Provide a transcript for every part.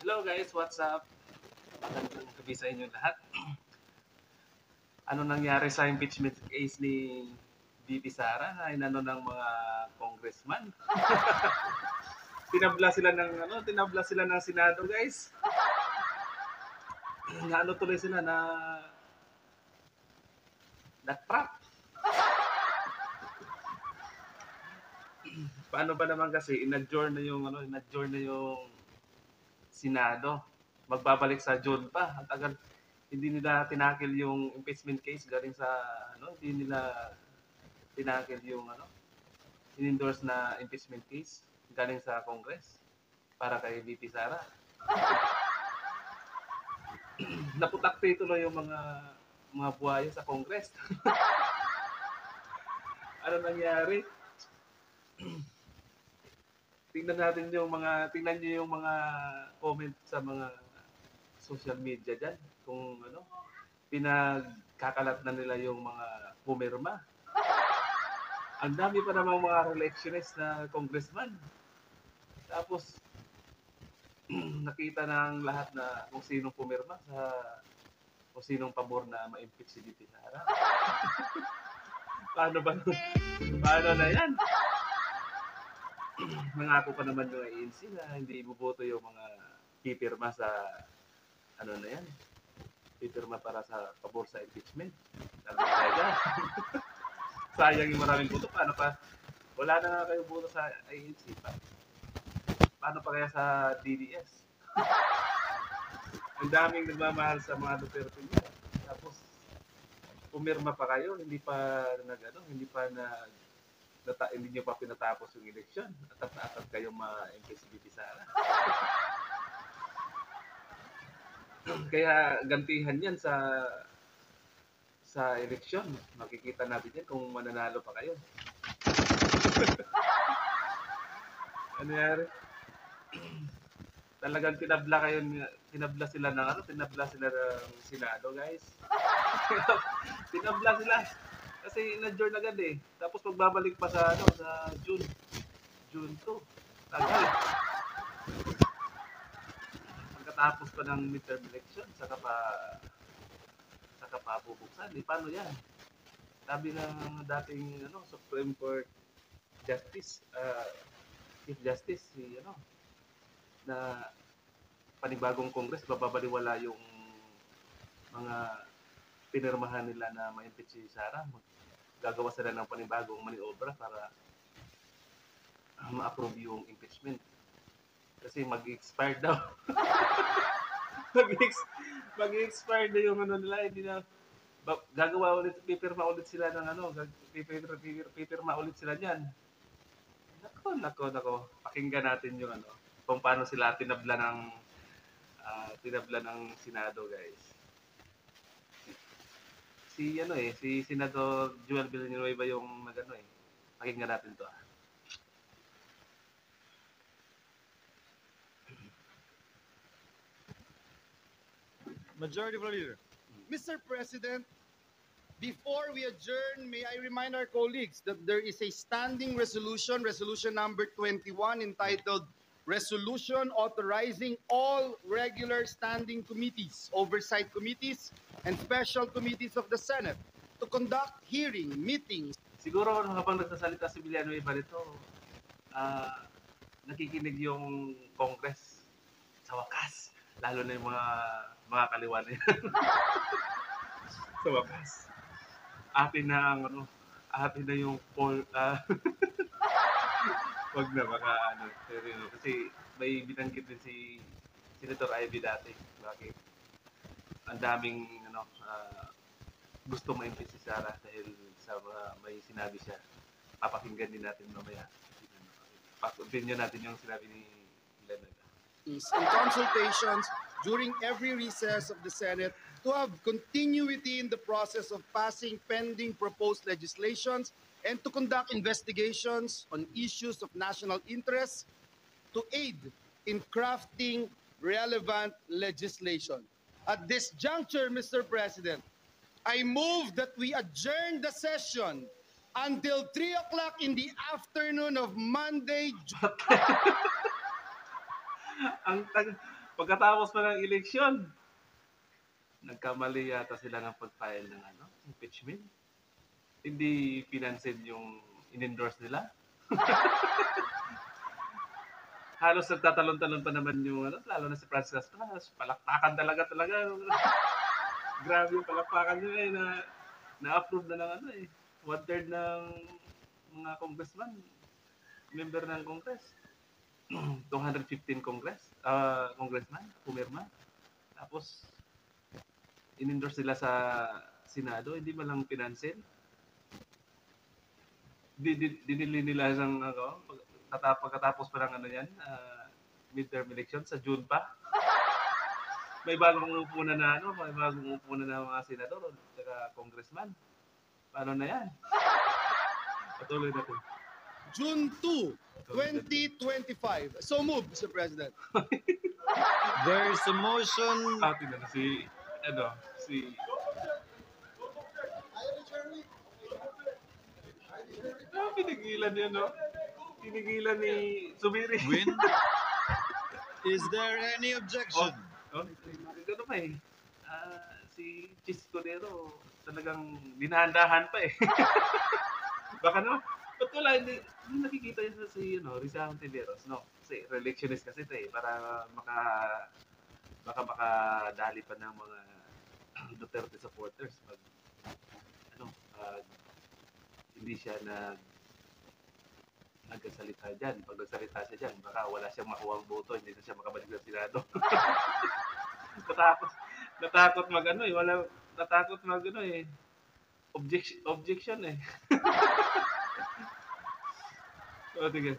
Hello guys, what's up? Magandang gabi sa inyo lahat. Ano nangyari sa impeachment case ni VP Sara na inano ng mga congressman? Tinabla sila ng Senado, guys. Naano tuloy sila na trap. Paano ba naman kasi inadjourn na yung Senado. Magbabalik sa June pa. Ang tagal hindi nila tinakil yung impeachment case galing sa hindi nila tinakil yung in-endorse na impeachment case galing sa Congress para kay VP Sara. Naputakti tuloy yung mga buhayo sa Congress. Ano nangyari? Tingnan niyo yung mga comment sa mga social media diyan kung pinagkakalat na nila yung mga pumirma. Ang dami pa namang mga electionist na congressman. Tapos nakita ng lahat na kung sinong pumirma kung sinong pabor na ma-impeach si VP Sara. Paano ba? Paano na yan? Nangako pa naman yung ANC na hindi iboboto yung mga pipirma sa na yan. Pipirma para sa pabor sa impeachment. Sayang yung maraming boto. Paano pa? Wala na nga kayo boto sa ANC pa. Paano pa kaya sa DDS? Ang daming nagmamahal sa mga Duterte niya. Tapos pumirma pa kayo, hindi niyo pa pinatapos yung eleksyon. Atat kayo ma-impeach si VP Sara. Kaya gantihan yan sa eleksyon. Makikita natin yan kung mananalo pa kayo. Ano yan? Talagang tinabla sila ng Senado, guys. Tinabla sila. Kasi in-adjourn agad eh. Tapos magbabalik pa sa June 2. Tagal. Pagkatapos pa ng midterm election, saka pa bubuksan. Paano yan? Sabi ng dating Supreme Court Justice, Chief Justice, na panibagong Congress, babaliwala yung mga pinirmahan nila na ma-impeach si Sara. Gagawa sila ng panibagong maniobra para ma-approve yung impeachment. Kasi mag-expire daw. Mag-expire na yung nila, hindi na gagawa ulit, pipirma ulit sila niyan. Nako. Pakinggan natin yung kung paano sila tinabla ng Senado, guys. Si Senador Joel Villanueva yung pakinggan natin to. Majority Leader. Mr. President, before we adjourn, may I remind our colleagues that there is a standing resolution number 21, entitled Resolution Authorizing All Regular Standing Committees, Oversight Committees, and Special Committees of the Senate to conduct meetings. Siguro habang nagsasalita si Villanueva nito, nakikinig yung Congress sa wakas. Lalo na yung mga kaliwa na yan. Sa wakas. Atin na yung poll. Wag na, kasi may binanggit din si Senator Ivy dati. Bakit? Ang daming gusto ma-impeach si Sara dahil sa may sinabi siya. Papakinggan din natin mamaya. Opinion natin yung sinabi ni Leonard. And consultations during every recess of the Senate to have continuity in the process of passing pending proposed legislations and to conduct investigations on issues of national interest to aid in crafting relevant legislation. At this juncture, Mr. President, I move that we adjourn the session until 3 o'clock in the afternoon of Monday. Pagkatapos pa ng eleksyon, nagkamali yata sila ng pag-file ng impeachment. Hindi pinansin yung in-endorse nila. Halos nagtatalon-talon pa naman yung lalo na si Francis Castro. Palakpakan talaga. Grabe yung palakpakan niya na-approve na ng one-third ng mga congressman, member ng Congress. 215 congressman, pumirma. Tapos, in-endorse sila sa Senado, hindi man lang pinansin. Dinili nila ng pagkatapos pa ng midterm election sa June pa. May bagong upo na mga senador at congressman. Paano na yan? Patuloy natin. June 2, 2025. So moved, Mr. President. There is a motion. Atin na si pinigilan niya, no? Pinigilan ni Zubiri. Win. Is there any objection? Gano'n pa si Chis Cordero talagang dinahandahan pa Baka naman, ba't wala, hindi nakikita yun sa Rizal Ontiveros, no? Kasi re-electionist kasi ito para baka makadali pa ng mga Duterte supporters pag hindi siya nagsalita dyan. Pag nagsalita siya dyan, baka wala siyang makuha ang boto, hindi na siya makabalik sa Senado. natakot objection Sige.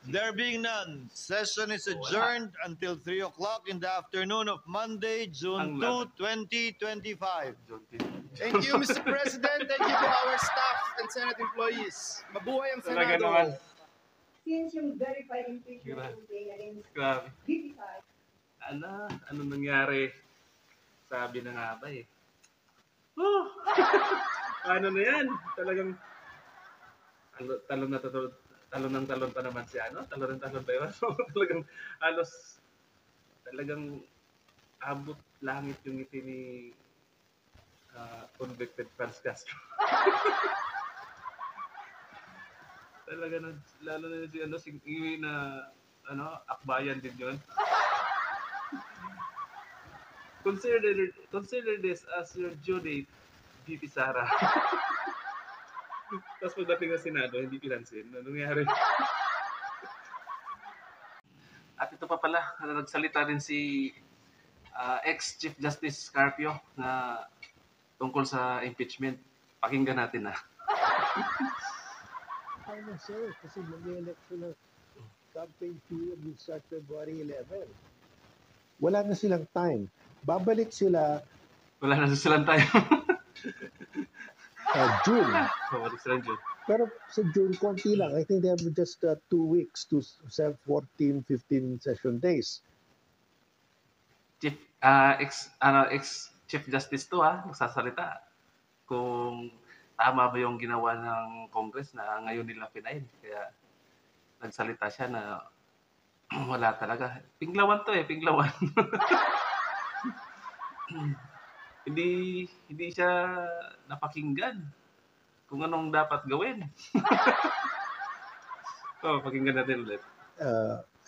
There being none, session is adjourned until 3 o'clock in the afternoon of Monday, June 2, 2025. Thank you, Mr. President. Thank you to our staff and Senate employees. Mabuhay ang Talaga Senado. naman. Since yung verified impeachment today against Grabe. VP5, Ano nangyari? Sabi na nga ba Paano na yan? Talagang talon pa naman si talon pa yun. Talagang abot langit yung ngiti ni convicted Francis Castro. Talaga lalo na si Iwi na akbayan din yun. Consider this as your due date, VP Sara. Tapos pagdating sa Senado, hindi pinansin. Ano nangyari? At ito pa pala, nagsalita rin si ex-Chief Justice Carpio na tungkol sa impeachment. Pakinggan natin na. Ay na sir, kasi mag-election ng campaign period will start February 11. Wala na silang time. Babalik sila Wala na silang tayo. June. Babalik sila June. Pero sa June, konti lang. I think they have just 2 weeks to 14, 15 session days. Chief, ex-Chief Justice to nagsasalita. Kung tama ba yung ginawa ng Congress na ngayon nila pinain. Kaya nagsalita siya na wala talaga. Pinglawan to pinglawan. Hindi siya napakinggan kung anong dapat gawin. Pakinggan natin ulit.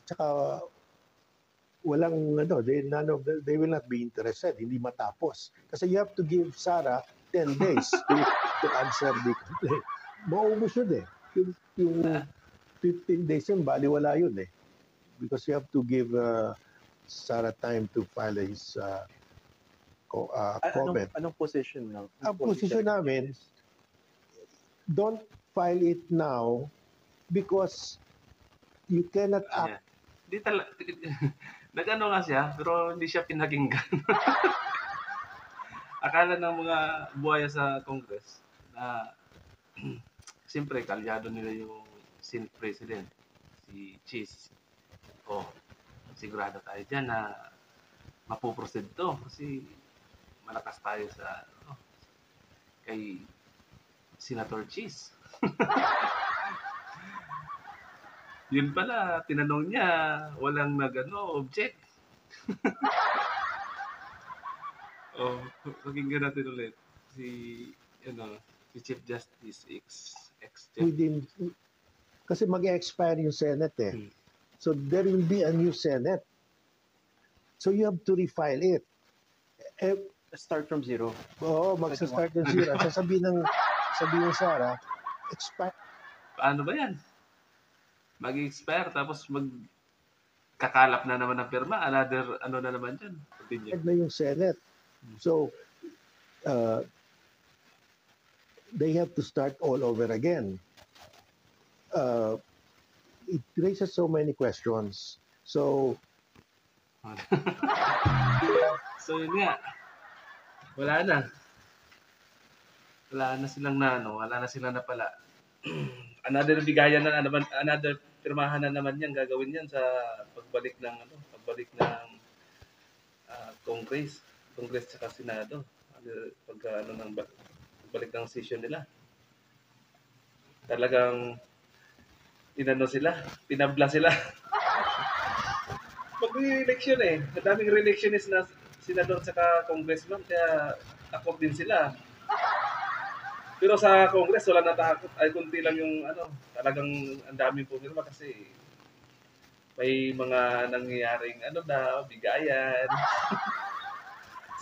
Tsaka walang they will not be interested, hindi matapos. Kasi you have to give Sara 10 days to answer the complaint. Maubos yun Yung 15 days yun, baliwala yun Because you have to give Sara time to file his comment. Anong position ng? Ang position namin, don't file it now because you cannot act. Nag-ano nga siya, pero hindi siya pinakinggan. Akala ng mga buhaya sa Congress na siyempre kalyado nila yung Senate President, si Cheese. Sigurado tayo dyan na mapuproceed to kasi malakas tayo sa kay Senator Cheese. Yun pala, tinanong niya, walang object. Oh, pakinggan natin ulit si si Chief Justice Within, kasi mag-expire yung Senate eh. Hmm. So there will be a new Senate. So you have to refile it. Start from zero. Oo, magsa-start yung zero. At sabihin ng Sara, expire. Paano ba yan? Mag-expire tapos kakalap na naman ng pirma. Another na naman dyan. Continue. Na yung Senate. So, they have to start all over again. It raises so many questions. So, So yun nga. Wala na. Wala na silang wala na silang napala. Another bigayan na naman, another pirmahan na naman yan, gagawin yan sa pagbalik ng Congress sa Senado. Pagbalik ng session nila. Talagang pinabla sila. Mag-re-election eh. Madaming re-electionist na senador saka congressman, kaya takot din sila. Pero sa Congress, wala natakot. Ay, kunti lang yung talagang ang daming pumirma kasi may mga nangyayaring bigayan.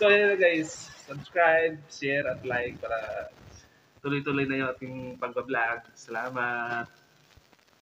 So, yun guys. Subscribe, share, at like para tuloy-tuloy na yung ating pag-vlog. Salamat!